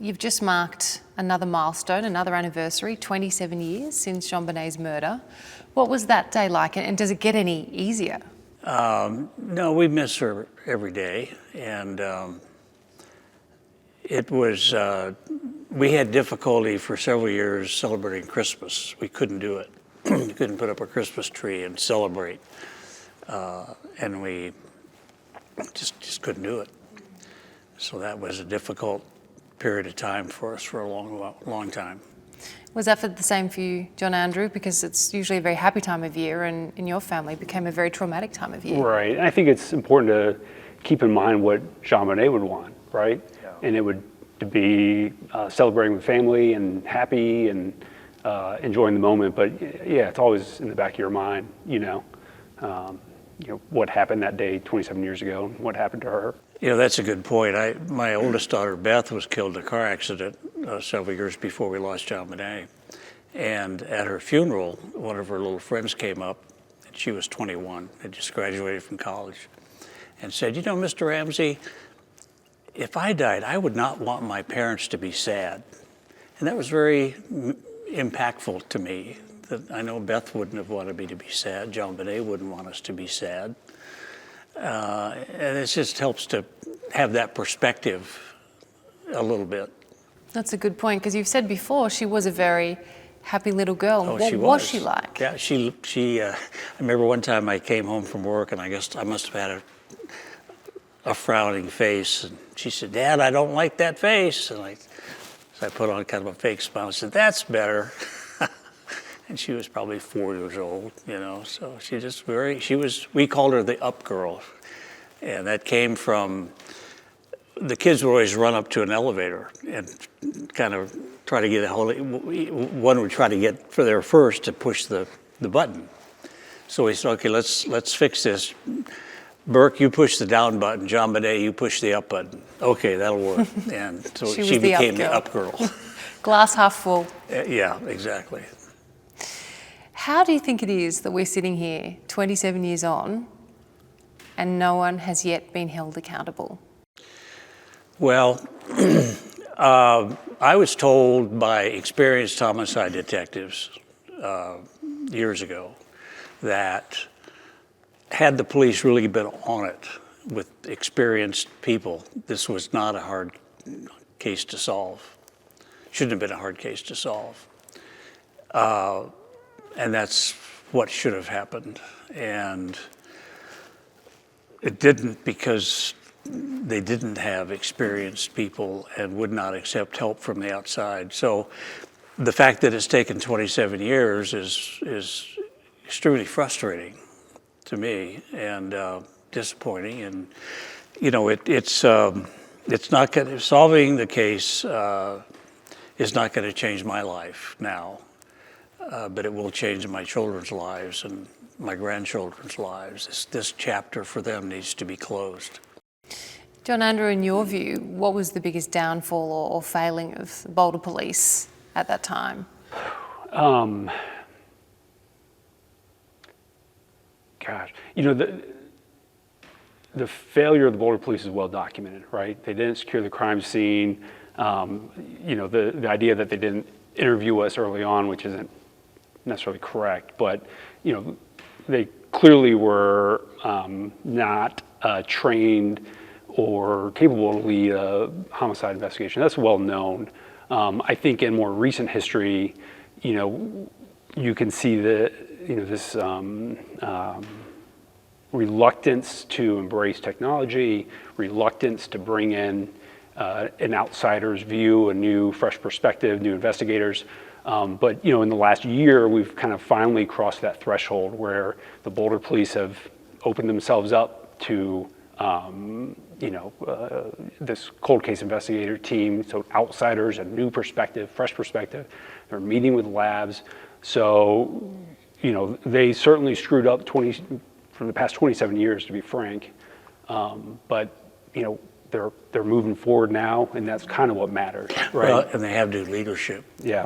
You've just marked another milestone, another anniversary, 27 years since JonBenet's murder. What was that day like, and does it get any easier? No, we miss her every day, and it was, we had difficulty for several years celebrating Christmas. We couldn't do it. We couldn't put up a Christmas tree and celebrate, and we just couldn't do it. So that was a difficult period of time for us for a long time. Was that the same for you, John Andrew? Because it's usually a very happy time of year, and in your family it became a very traumatic time of year. Right, and I think it's important to keep in mind what JonBenet would want, right? Yeah. And it would to be celebrating with family and happy and enjoying the moment. But yeah, it's always in the back of your mind, what happened that day 27 years ago, and what happened to her. That's a good point. My oldest daughter, Beth, was killed in a car accident several years before we lost JonBenet. And at her funeral, one of her little friends came up, and she was 21, had just graduated from college, and said, Mr. Ramsey, if I died, I would not want my parents to be sad. And that was very impactful to me. That I know Beth wouldn't have wanted me to be sad. JonBenet wouldn't want us to be sad. And it just helps to have that perspective a little bit. That's a good point, because you've said before she was a very happy little girl. Oh, what was she like? Yeah, I remember one time I came home from work, and I guess I must have had a frowning face, and she said, "Dad, I don't like that face." And so I put on kind of a fake smile and said, "That's better." And she was probably 4 years old, so we called her the up girl. And that came from, the kids would always run up to an elevator and kind of try to get one would try to get for there first to push the button. So we said, okay, let's fix this. Burke, you push the down button. JonBenet, you push the up button. Okay, that'll work. And so she became the up girl. Glass half full. Yeah, exactly. How do you think it is that we're sitting here 27 years on and no one has yet been held accountable? Well, I was told by experienced homicide detectives years ago that had the police really been on it with experienced people, this was not a hard case to solve. Shouldn't have been a hard case to solve. And that's what should have happened. And it didn't, because they didn't have experienced people and would not accept help from the outside. So the fact that it's taken 27 years is extremely frustrating to me and disappointing. And it's not going to, solving the case is not going to change my life now. But it will change my children's lives and my grandchildren's lives. This chapter for them needs to be closed. John Andrew, in your view, what was the biggest downfall or failing of Boulder Police at that time? The failure of the Boulder Police is well documented, right? They didn't secure the crime scene. The idea that they didn't interview us early on, which isn't necessarily correct, but they clearly were not trained or capable to lead a homicide investigation. That's well known. I think in more recent history, you can see this reluctance to embrace technology, reluctance to bring in an outsider's view, a new, fresh perspective, new investigators. But in the last year, we've kind of finally crossed that threshold where the Boulder Police have opened themselves up to, this cold case investigator team. So outsiders, a new perspective, fresh perspective. They're meeting with labs. So, they certainly screwed up for the past 27 years, to be frank. But, they're moving forward now, and that's kind of what matters, right? Well, and they have new leadership. Yeah.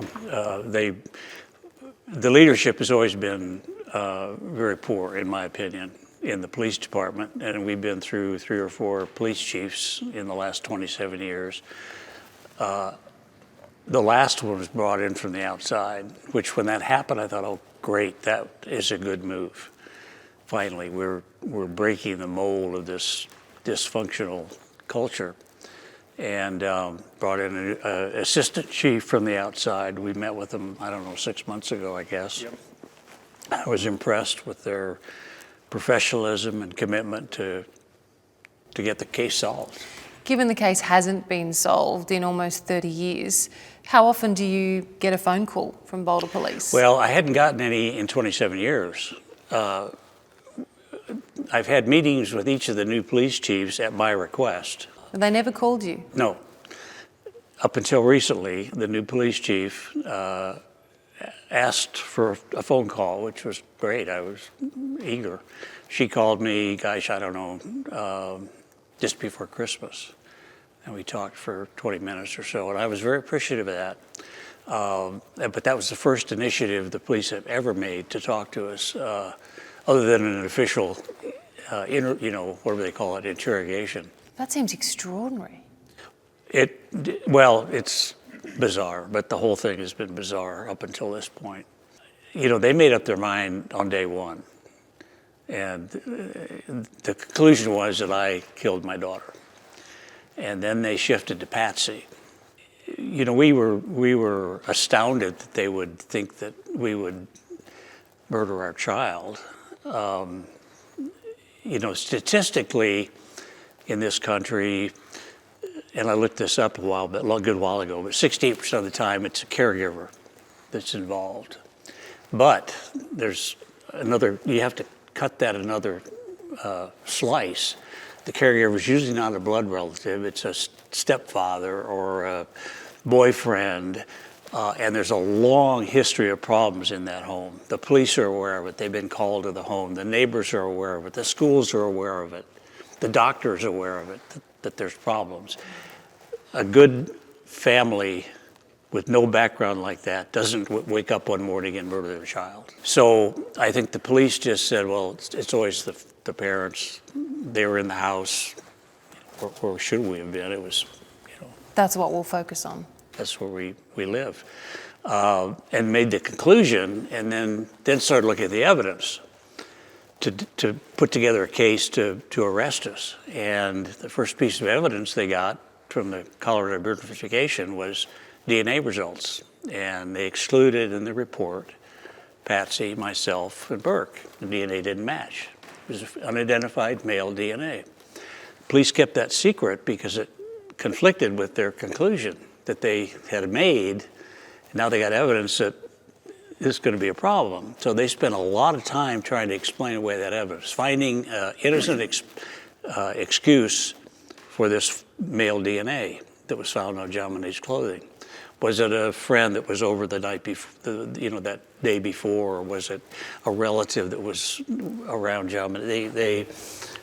The leadership has always been very poor, in my opinion, in the police department, and we've been through 3 or 4 police chiefs in the last 27 years. The last one was brought in from the outside, which when that happened, I thought, oh, great, that is a good move. Finally, we're breaking the mold of this dysfunctional culture. And brought in an assistant chief from the outside. We met with them, I don't know, 6 months ago, I guess. Yep. I was impressed with their professionalism and commitment to get the case solved. Given the case hasn't been solved in almost 30 years, how often do you get a phone call from Boulder Police? Well, I hadn't gotten any in 27 years. I've had meetings with each of the new police chiefs at my request. They never called you? No. Up until recently, the new police chief asked for a phone call, which was great. I was eager. She called me, gosh, I don't know, just before Christmas. And we talked for 20 minutes or so, and I was very appreciative of that. But that was the first initiative the police have ever made to talk to us, other than an official, whatever they call it, interrogation. That seems extraordinary. Well, it's bizarre, but the whole thing has been bizarre up until this point. They made up their mind on day one. And the conclusion was that I killed my daughter. And then they shifted to Patsy. We were astounded that they would think that we would murder our child. Statistically in this country, and I looked this up a good while ago, but 68% of the time it's a caregiver that's involved. But there's you have to cut that another slice. The caregiver is usually not a blood relative, it's a stepfather or a boyfriend, and there's a long history of problems in that home. The police are aware of it, they've been called to the home, the neighbors are aware of it, the schools are aware of it, the doctor's aware of it, that there's problems. A good family with no background like that doesn't wake up one morning and murder their child. So I think the police just said, well, it's always the parents. They were in the house, or should we have been? It was, That's what we'll focus on. That's where we live. And made the conclusion, and then started looking at the evidence to put together a case to arrest us. And the first piece of evidence they got from the Colorado Bureau of Investigation was DNA results. And they excluded in the report Patsy, myself, and Burke. The DNA didn't match. It was unidentified male DNA. Police kept that secret because it conflicted with their conclusion that they had made. Now they got evidence that this is going to be a problem. So they spent a lot of time trying to explain away that evidence, finding innocent excuse for this male DNA that was found on JonBenét's clothing. Was it a friend that was over the night before, that day before, or was it a relative that was around JonBenet? They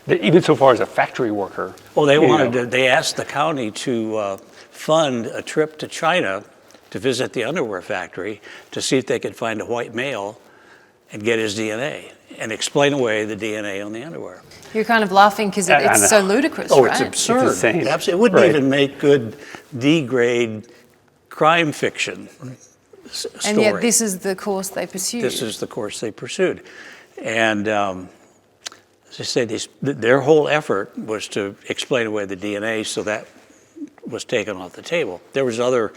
even so far as a factory worker. Well, they asked the county to fund a trip to China to visit the underwear factory to see if they could find a white male and get his DNA and explain away the DNA on the underwear. You're kind of laughing because it's so ludicrous, Oh, right? it's absurd. It's insane. Absolutely. It wouldn't Right. even make good D-grade crime fiction story. And yet this is the course they pursued. This is the course they pursued. And as I say, their whole effort was to explain away the DNA, so that was taken off the table. There was other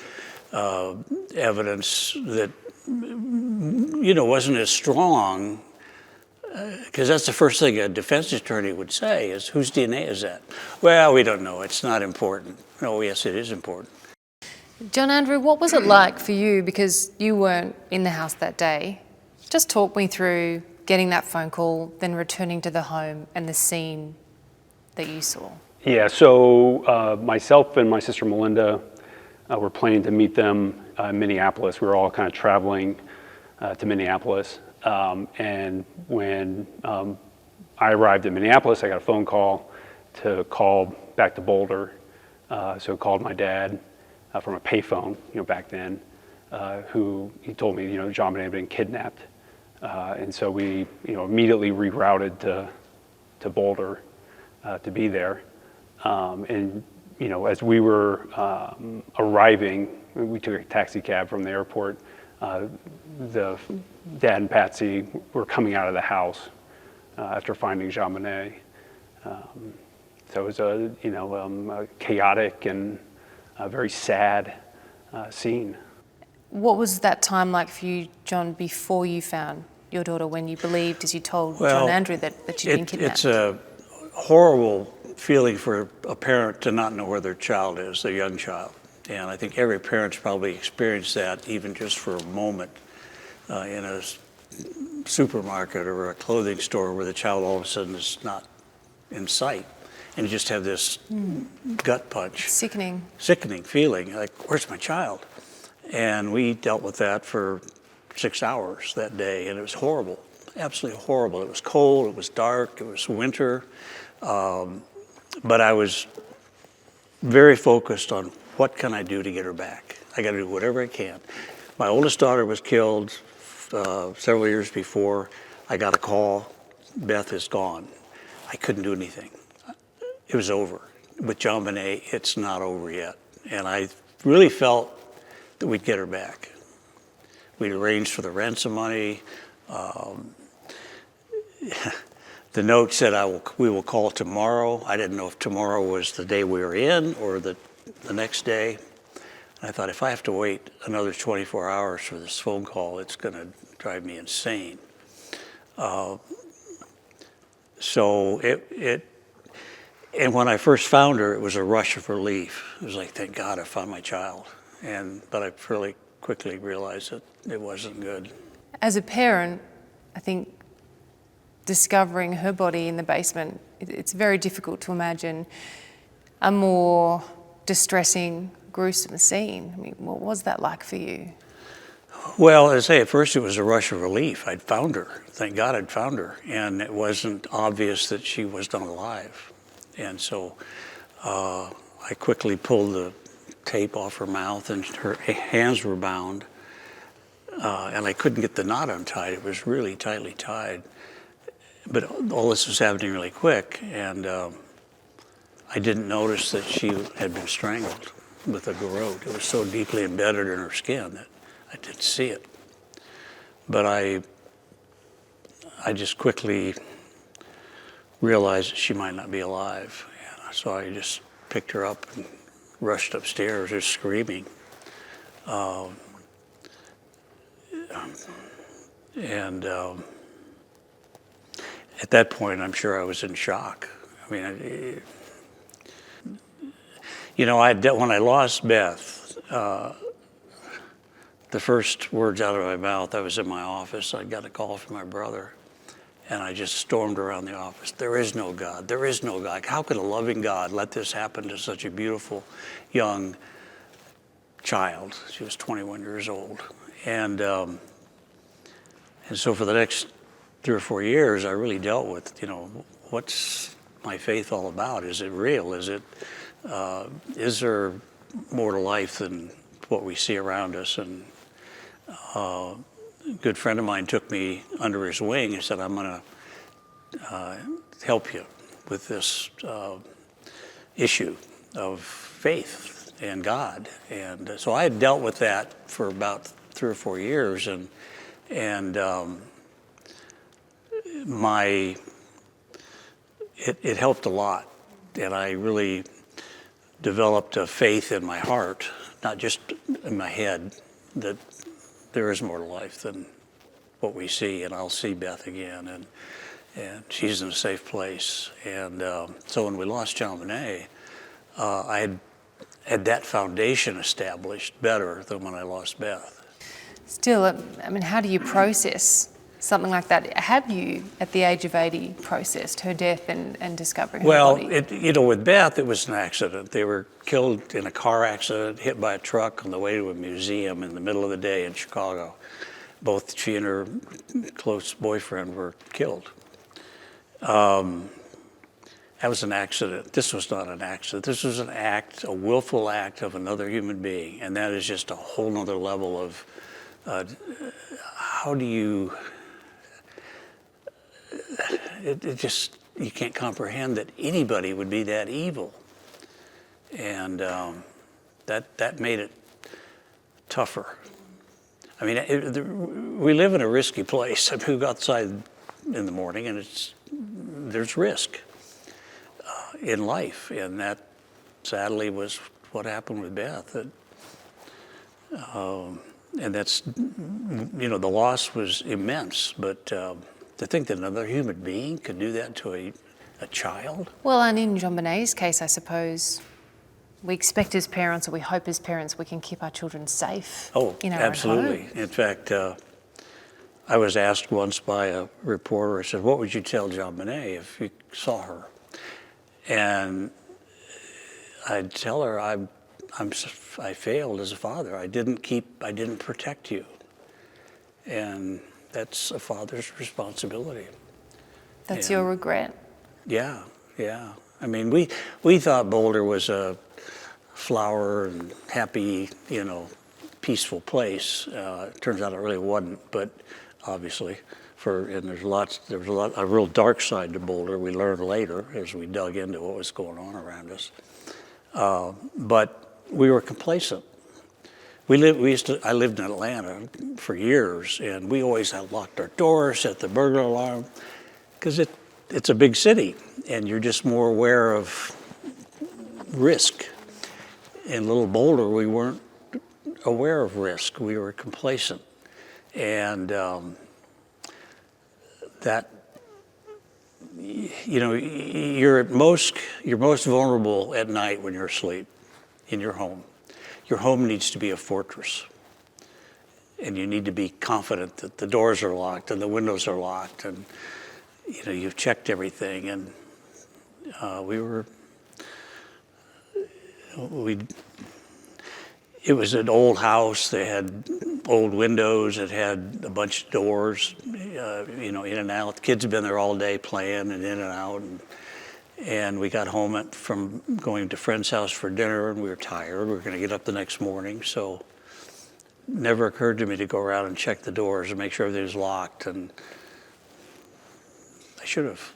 evidence that, wasn't as strong, because that's the first thing a defense attorney would say is, whose DNA is that? Well, we don't know. It's not important. No, yes, it is important. John Andrew, what was it like for you, because you weren't in the house that day? Just talk me through getting that phone call, then returning to the home and the scene that you saw. Yeah, so myself and my sister Melinda were planning to meet them in Minneapolis. We were all kind of traveling to Minneapolis. And when I arrived in Minneapolis, I got a phone call to call back to Boulder. So I called my dad from a payphone, back then, who he told me, JonBenet had been kidnapped. And so we, immediately rerouted to Boulder to be there. And as we were arriving, we took a taxi cab from the airport. The dad and Patsy were coming out of the house after finding JonBenet. So it was a chaotic and a very sad scene. What was that time like for you, John, before you found your daughter, when you believed, as you told John Andrew, that she'd been kidnapped? It's a horrible feeling for a parent to not know where their child is, their young child. And I think every parent's probably experienced that, even just for a moment, in a supermarket or a clothing store where the child all of a sudden is not in sight. And you just have this gut punch. Sickening Feeling, like, where's my child? And we dealt with that for 6 hours that day, and it was horrible, absolutely horrible. It was cold, it was dark, it was winter, but I was very focused on what can I do to get her back. I got to do whatever I can. My oldest daughter was killed several years before. I got a call, Beth is gone. I couldn't do anything. It was over. With JonBenet, it's not over yet. And I really felt that we'd get her back. We'd arranged for the ransom money. The note said, we will call tomorrow. I didn't know if tomorrow was the day we were in or the next day. And I thought, if I have to wait another 24 hours for this phone call, it's going to drive me insane. And when I first found her, it was a rush of relief. It was like, thank God I found my child. But I fairly quickly realized that it wasn't good. As a parent, I think discovering her body in the basement, it's very difficult to imagine a more distressing, gruesome scene. I mean, what was that like for you? Well, as I say, at first it was a rush of relief. I'd found her. Thank God I'd found her. And it wasn't obvious that she was not alive. And so I quickly pulled the tape off her mouth, and her hands were bound. And I couldn't get the knot untied. It was really tightly tied. But all this was happening really quick, and I didn't notice that she had been strangled with a garrote. It was so deeply embedded in her skin that I didn't see it. But I just quickly realized that she might not be alive. And so I just picked her up and rushed upstairs, just screaming. At that point, I'm sure I was in shock. I mean, when I lost Beth, the first words out of my mouth, I was in my office. I got a call from my brother, and I just stormed around the office. There is no God. There is no God. How could a loving God let this happen to such a beautiful young child? She was 21 years old. And so for the next 3 or 4 years, I really dealt with, what's my faith all about? Is it real? Is there more to life than what we see around us? And a good friend of mine took me under his wing and said, I'm going to help you with this issue of faith and God. And so I had dealt with that for about 3 or 4 years, and it helped a lot, and I really developed a faith in my heart, not just in my head, that there is more to life than what we see, and I'll see Beth again, and she's in a safe place. And so when we lost JonBenet, I had that foundation established better than when I lost Beth. Still, I mean, how do you process something like that? Have you, at the age of 80, processed her death and discovering her body? Well, with Beth, it was an accident. They were killed in a car accident, hit by a truck on the way to a museum in the middle of the day in Chicago. Both she and her close boyfriend were killed. That was an accident. This was not an accident. This was an act, a willful act of another human being, and that is just a whole nother level of how do you, you can't comprehend that anybody would be that evil. And that made it tougher. I mean, we live in a risky place. I mean, we go outside in the morning, and there's risk in life, and that sadly was what happened with Beth. And that's, the loss was immense. But to think that another human being could do that to a child. Well, and in JonBenet's case, I suppose, we expect as parents, or we hope as parents, we can keep our children safe in our absolutely. own home. In fact, I was asked once by a reporter, I said, what would you tell JonBenet if you saw her? And I'd tell her, I failed as a father. I didn't protect you. And that's a father's responsibility. That's your regret? Yeah. I mean, we thought Boulder was a flower and happy, peaceful place. Turns out it really wasn't, but obviously, and there was a real dark side to Boulder. We learned later as we dug into what was going on around us. But we were complacent. I lived in Atlanta for years, and we always had locked our doors, set the burglar alarm, because it's a big city, and you're just more aware of risk. In Little Boulder, we weren't aware of risk. We were complacent, and that, you're most vulnerable at night when you're asleep in your home. Your home needs to be a fortress, and you need to be confident that the doors are locked and the windows are locked, and you've checked everything. And it was an old house. They had old windows. It had a bunch of doors, in and out. The kids had been there all day playing and in and out. And we got home from going to a friend's house for dinner, and we were tired. We were going to get up the next morning. So it never occurred to me to go around and check the doors and make sure everything was locked. And I should have.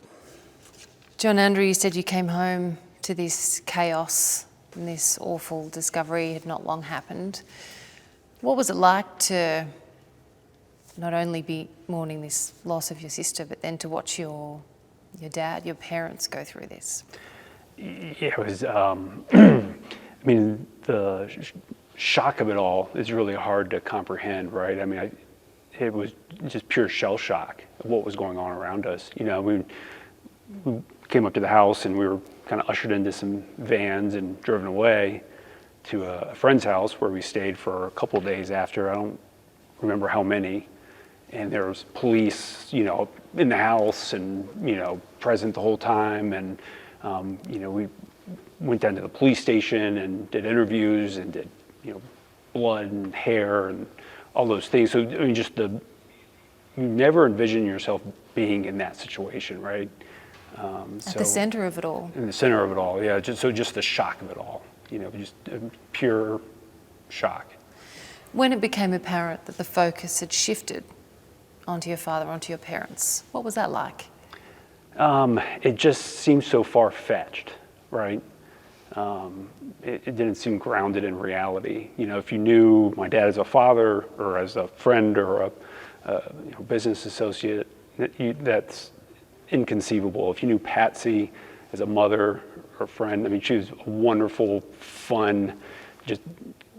John Andrew, you said you came home to this chaos and this awful discovery had not long happened. What was it like to not only be mourning this loss of your sister, but then to watch your dad, your parents go through this? Yeah, it was, the shock of it all is really hard to comprehend, right? I mean, it was just pure shell shock of what was going on around us. We came up to the house and we were kind of ushered into some vans and driven away to a friend's house where we stayed for a couple of days after. I don't remember how many. And there was police, in the house and, present the whole time. And, we went down to the police station and did interviews and did, blood and hair and all those things. So, you never envision yourself being in that situation, right? At the center of it all. In the center of it all, yeah. Just the shock of it all, just pure shock. When it became apparent that the focus had shifted onto your father, onto your parents, what was that like? It just seemed so far-fetched, right? It didn't seem grounded in reality. If you knew my dad as a father or as a friend or a business associate, that's inconceivable. If you knew Patsy as a mother or friend, she was a wonderful, fun, just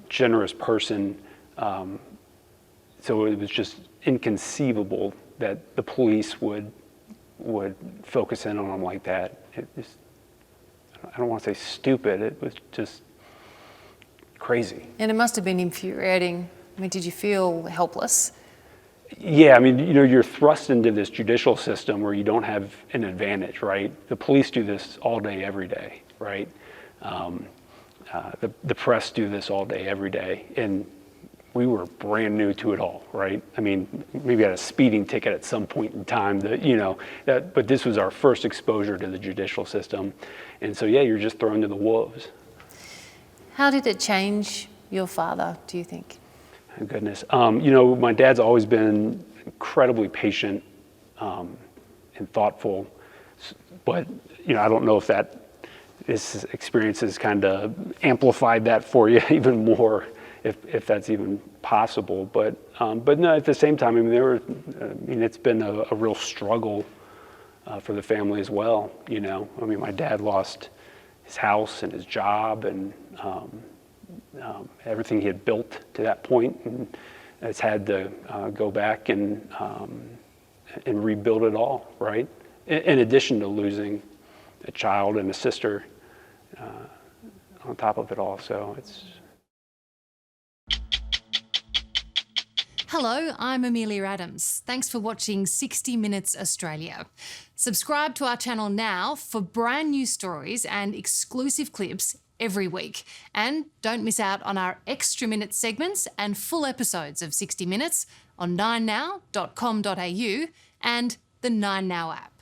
generous person. So it was just inconceivable that the police would focus in on them like that. I don't want to say stupid, it was just crazy. And it must have been infuriating. Did you feel helpless? Yeah, you're thrust into this judicial system where you don't have an advantage, right? The police do this all day, every day, right? The press do this all day, every day. And we were brand new to it all, right? Maybe had a speeding ticket at some point in time, but this was our first exposure to the judicial system. And so, yeah, you're just thrown to the wolves. How did it change your father, do you think? Thank goodness. My dad's always been incredibly patient and thoughtful, but, I don't know if that this experience has kind of amplified that for you even more, if that's even possible. But no, at the same time, I mean, it's been a real struggle for the family as well. You know, I mean, my dad lost his house and his job and everything he had built to that point, and has had to go back and rebuild it all, right? In addition to losing a child and a sister on top of it all. So it's... Hello, I'm Amelia Adams. Thanks for watching 60 Minutes Australia. Subscribe to our channel now for brand new stories and exclusive clips every week. And don't miss out on our extra minute segments and full episodes of 60 Minutes on 9now.com.au and the 9Now app.